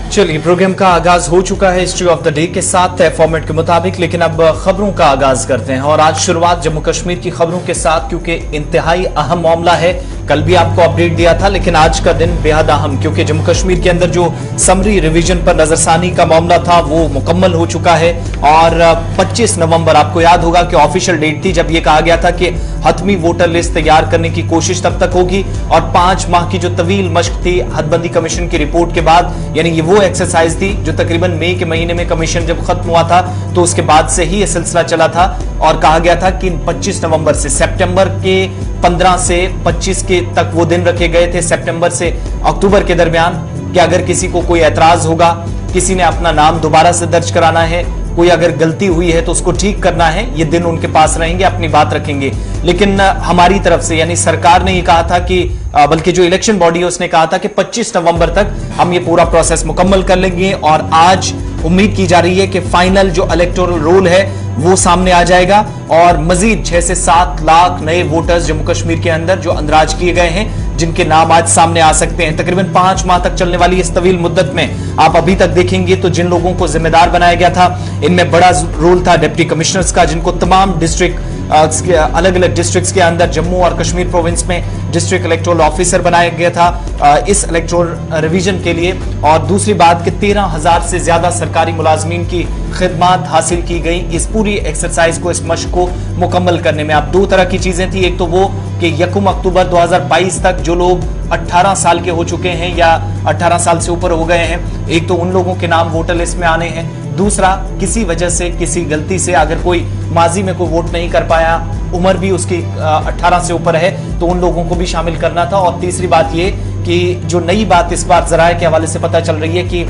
चलिए, प्रोग्राम का आगाज हो चुका है हिस्ट्री ऑफ द डे के साथ फॉर्मेट के मुताबिक, लेकिन अब खबरों का आगाज करते हैं और आज शुरुआत जम्मू कश्मीर की खबरों के साथ, क्योंकि इंतहाई अहम मामला है। कल भी आपको अपडेट दिया था, लेकिन आज का दिन बेहद अहम, क्योंकि जम्मू कश्मीर के अंदर जो समरी रिवीजन पर नजरसानी का मामला था वो मुकम्मल हो चुका है और 25 नवंबर आपको याद होगा कि ऑफिशियल डेट थी जब यह कहा गया था कि हतमी वोटर लिस्ट तैयार करने की कोशिश तब तक होगी और 5 माह की जो तवील मश्क थी हदबंदी कमीशन की रिपोर्ट के बाद, यानी ये वो एक्सरसाइज थी जो तकरीबन मई के महीने में कमीशन जब खत्म हुआ था तो उसके बाद से ही यह सिलसिला चला था और कहा गया था कि 25 नवंबर से सितंबर के 15 से 25 के तक वो दिन रखे गए थे, सितंबर से अक्टूबर के दरमियान, कि अगर किसी को कोई एतराज होगा, किसी ने अपना नाम दोबारा से दर्ज कराना है, कोई अगर गलती हुई है तो उसको ठीक करना है, ये दिन उनके पास रहेंगे, अपनी बात रखेंगे। लेकिन हमारी तरफ से यानी सरकार ने ये कहा था कि बल्कि जो इलेक्शन बॉडी है उसने कहा था कि 25 नवंबर तक हम ये पूरा प्रोसेस मुकम्मल कर लेंगे और आज उम्मीद की जा रही है कि फाइनल जो इलेक्टोरल रोल है वो सामने आ जाएगा और मजीद 6 से 7 लाख नए वोटर्स जम्मू कश्मीर के अंदर जो अंदराज किए गए हैं, जिनके नाम आज सामने आ सकते हैं। तकरीबन 5 माह तक चलने वाली इस तवील मुद्दत में आप अभी तक देखेंगे तो जिन लोगों को जिम्मेदार बनाया गया था, इनमें बड़ा रोल था डिप्टी कमिश्नर्स का, जिनको तमाम डिस्ट्रिक्ट अलग अलग डिस्ट्रिक्ट्स के अंदर जम्मू और कश्मीर प्रोविंस में डिस्ट्रिक्ट इलेक्टोरल ऑफिसर बनाया गया था इस इलेक्टोरल रिवीजन के लिए। और दूसरी बात कि 13,000 से ज्यादा सरकारी मुलाजमीन की खिदमात हासिल की गई इस पूरी एक्सरसाइज को, इस मश्क को मुकम्मल करने में। अब 2 तरह की चीजें थी, एक तो वो कि 1 अक्टूबर 2022 तक जो लोग 18 साल के हो चुके हैं या 18 साल से ऊपर हो गए हैं, एक तो उन लोगों के नाम वोटर लिस्ट में आने हैं, दूसरा किसी वजह से, किसी गलती से अगर कोई माजी में कोई वोट नहीं कर पाया, उम्र भी उसकी 18 से ऊपर है, तो उन लोगों को भी शामिल करना था। और तीसरी बात ये कि जो नई बात इस बार जराये के हवाले से पता चल रही है कि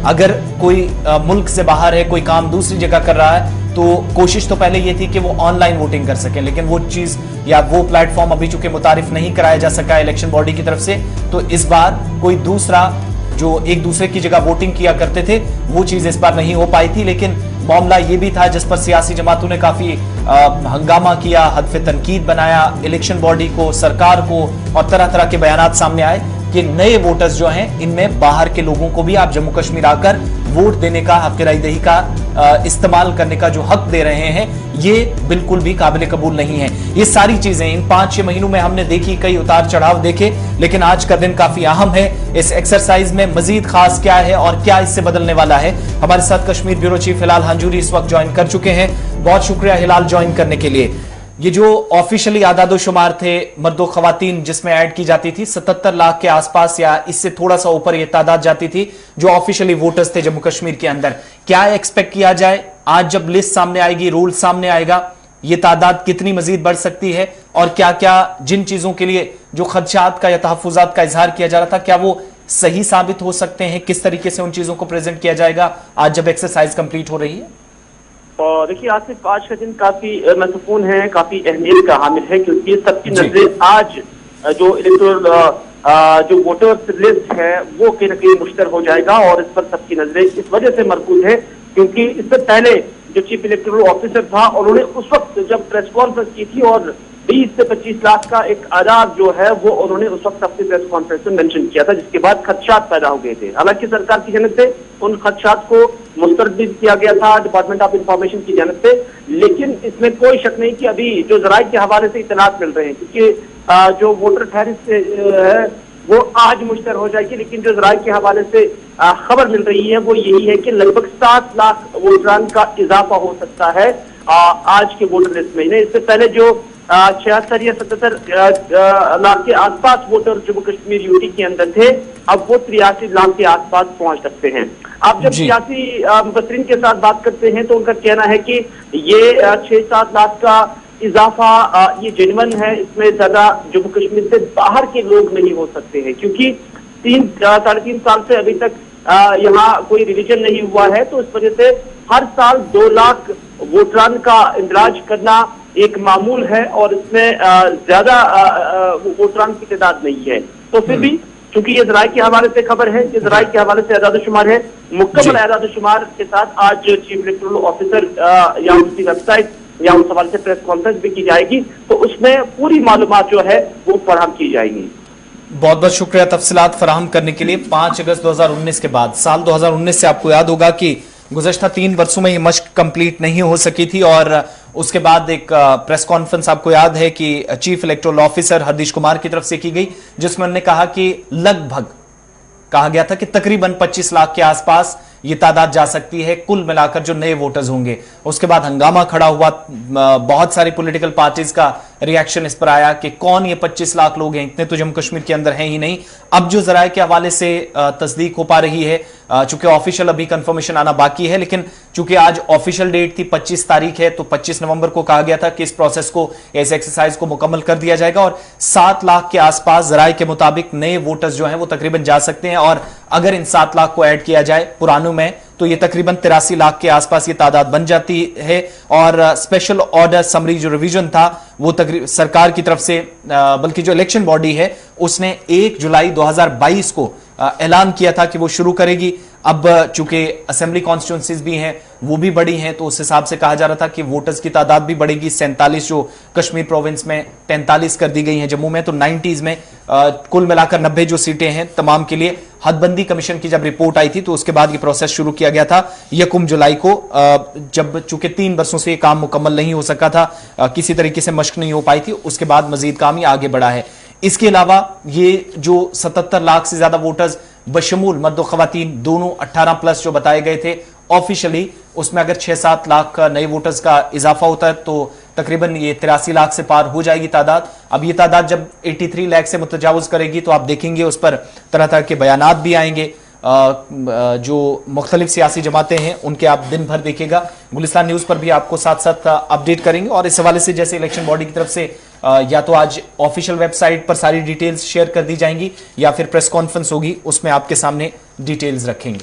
अगर कोई मुल्क से बाहर है, कोई काम दूसरी जगह कर रहा है, तो कोशिश तो पहले ये थी कि वो ऑनलाइन वोटिंग कर सकें, लेकिन वो चीज या वो प्लेटफॉर्म अभी चूंकि मुतारिफ नहीं कराया जा सका इलेक्शन बॉडी की तरफ से, तो इस बार कोई दूसरा जो एक दूसरे की जगह वोटिंग किया करते थे वो चीज इस बार नहीं हो पाई थी। लेकिन मामला ये भी था जिस पर सियासी जमातों ने काफी हंगामा किया, हदफ तनकीद बनाया इलेक्शन बॉडी को, सरकार को, और तरह तरह के बयानात सामने आए कि नए वोटर्स जो हैं इनमें बाहर के लोगों को भी आप जम्मू कश्मीर आकर वोट देने का, हक राय दही का इस्तेमाल करने का जो हक दे रहे हैं, ये बिल्कुल भी काबिल कबूल नहीं है। ये सारी चीजें इन 5-6 महीनों में हमने देखी, कई उतार चढ़ाव देखे, लेकिन आज का दिन काफी अहम है। इस एक्सरसाइज में मजीद खास क्या है और क्या इससे बदलने वाला है, हमारे साथ कश्मीर ब्यूरो चीफ हिलाल हांजूरी इस वक्त ज्वाइन कर चुके हैं। बहुत शुक्रिया हिलाल ज्वाइन करने के लिए। ये जो ऑफिशियली आदादो शुमार थे मर्दो खवातीन जिसमें ऐड की जाती थी, 77 लाख के आसपास या इससे थोड़ा सा ऊपर ये तादाद जाती थी जो ऑफिशियली वोटर्स थे जम्मू कश्मीर के अंदर। क्या एक्सपेक्ट किया जाए आज जब लिस्ट सामने आएगी, रूल सामने आएगा, ये तादाद कितनी मजीद बढ़ सकती है और क्या क्या जिन चीजों के लिए जो खदशात का या तहफुजात का इजहार किया जा रहा था, क्या वो सही साबित हो सकते हैं? किस तरीके से उन चीजों को प्रेजेंट किया जाएगा आज जब एक्सरसाइज कंप्लीट हो रही है? और देखिए, आज का दिन काफी महत्वपूर्ण है, काफी अहमियत का हामिल है, क्योंकि सबकी नजरें आज जो इलेक्टोरल जो वोटर्स लिस्ट है वो कहीं न कहीं मुश्तर हो जाएगा और इस पर सबकी नजरें इस वजह से मरकूज है क्योंकि इससे पहले जो चीफ इलेक्टोरल ऑफिसर था उन्होंने उस वक्त जब प्रेस कॉन्फ्रेंस की थी और 20 से 25 लाख का एक आदाद जो है वो उन्होंने उस वक्त अपनी प्रेस कॉन्फ्रेंस में मेंशन किया था, जिसके बाद खदशात पैदा हो गए थे। हालांकि सरकार की जानब से उन खदशात को मुस्तरद भी किया गया था डिपार्टमेंट ऑफ इंफॉर्मेशन की जानब से, लेकिन इसमें कोई शक नहीं कि अभी जो जराये के हवाले से इतलात मिल रहे हैं, क्योंकि जो वोटर फहरिस्त है वो आज मुश्तर हो जाएगी, लेकिन जो जराये के हवाले से खबर मिल रही है वो यही है कि लगभग 7 लाख वोटरान का इजाफा हो सकता है आज के वोटर लिस्ट में। इससे पहले जो 76 या 77 लाख के आसपास वोटर जम्मू कश्मीर यूटी के अंदर थे, अब वो 83 लाख के आसपास पहुंच सकते हैं। आप जब सियासी मुबसरीन के साथ बात करते हैं तो उनका कहना है कि ये 6-7 लाख का इजाफा ये जेन्युइन है, इसमें ज्यादा जम्मू कश्मीर से बाहर के लोग नहीं हो सकते हैं, क्योंकि 3-3.5 साल से अभी तक यहाँ कोई रिवीजन नहीं हुआ है, तो इस वजह से हर साल 2 लाख वोटरान का इंदराज करना एक मामूल है और इसमें ज्यादा वोटरान की तादाद नहीं है। तो फिर भी चूंकि ये जराये के हवाले से खबर है, ये जराये के हवाले से आदाद-ओ-शुमार है, मुकम्मल आदाद-ओ-शुमार के साथ आज चीफ इलेक्टोरल ऑफिसर या उनकी वेबसाइट या उस हवाले से प्रेस कॉन्फ्रेंस भी की जाएगी, तो उसमें पूरी मालूमात जो है वो फराहम की जाएगी। बहुत बहुत शुक्रिया तफसीलात फराहम करने के लिए। 5 अगस्त 2019 के बाद साल 2019 से आपको याद होगा कि गुज़श्ता 3 वर्षों में ये मशक कंप्लीट नहीं हो सकी थी और उसके बाद एक प्रेस कॉन्फ्रेंस आपको याद है कि चीफ इलेक्टोरल ऑफिसर हरदीश कुमार की तरफ से की गई, जिसमें उन्होंने कहा कि लगभग कहा गया था कि तकरीबन 25 लाख के आसपास ये तादाद जा सकती है कुल मिलाकर जो नए वोटर्स होंगे। उसके बाद हंगामा खड़ा हुआ, बहुत सारी पॉलिटिकल पार्टीज का रिएक्शन इस पर आया कि कौन ये 25 लाख लोग हैं, इतने तो जम्मू कश्मीर के अंदर हैं ही नहीं। अब जो जराये के हवाले से तस्दीक हो पा रही है, चूंकि ऑफिशियल अभी कंफर्मेशन आना बाकी है, लेकिन चूंकि आज ऑफिशियल डेट थी 25 तारीख है, तो 25 नवंबर को कहा गया था कि इस प्रोसेस को, इस एक्सरसाइज को मुकम्मल कर दिया जाएगा और 7 लाख के आसपास जराये के मुताबिक नए वोटर्स जो हैं वो तकरीबन जा सकते हैं। और अगर इन 7 लाख को ऐड किया जाए पुरानों में तो ये तकरीबन 83 लाख के आसपास ये तादाद बन जाती है। और स्पेशल ऑर्डर समरी जो रिवीजन था वो सरकार की तरफ से, बल्कि जो इलेक्शन बॉडी है उसने 1 जुलाई 2022 को ऐलान किया था कि वो शुरू करेगी। अब चूंकि असेंबली कॉन्स्टिट्यूंसीज भी हैं वो भी बड़ी हैं, तो उस हिसाब से कहा जा रहा था कि वोटर्स की तादाद भी बढ़ेगी। 47 जो कश्मीर प्रोविंस में 43 कर दी गई हैं, जम्मू में तो 90s में कुल मिलाकर 90 जो सीटें हैं तमाम के लिए। हदबंदी कमीशन की जब रिपोर्ट आई थी तो उसके बाद ये प्रोसेस शुरू किया गया था 1 जुलाई को, जब चूंकि 3 वर्षों से ये काम मुकम्मल नहीं हो सका था, किसी तरीके से मशक नहीं हो पाई थी, उसके बाद मजीद काम ही आगे बढ़ा है। इसके अलावा ये जो 77 लाख से ज्यादा वोटर्स बशमूल मर्द और खवातीन दोनों 18 प्लस जो बताए गए थे ऑफिशियली, उसमें अगर 6-7 लाख नए वोटर्स का इजाफा होता है तो तकरीबन ये 83 लाख से पार हो जाएगी तादाद। अब ये तादाद जब 83 लाख से मुतजावज करेगी तो आप देखेंगे उस पर तरह तरह के बयानात भी आएंगे। जो मुख्तलिफ सियासी जमातें हैं उनके आप दिन भर देखिएगा, गुलिस्तान न्यूज़ पर भी आपको साथ साथ अपडेट करेंगे। और इस हवाले से जैसे इलेक्शन बॉडी की तरफ से या तो आज ऑफिशियल वेबसाइट पर सारी डिटेल्स शेयर कर दी जाएंगी या फिर प्रेस कॉन्फ्रेंस होगी, उसमें आपके सामने डिटेल्स रखेंगे।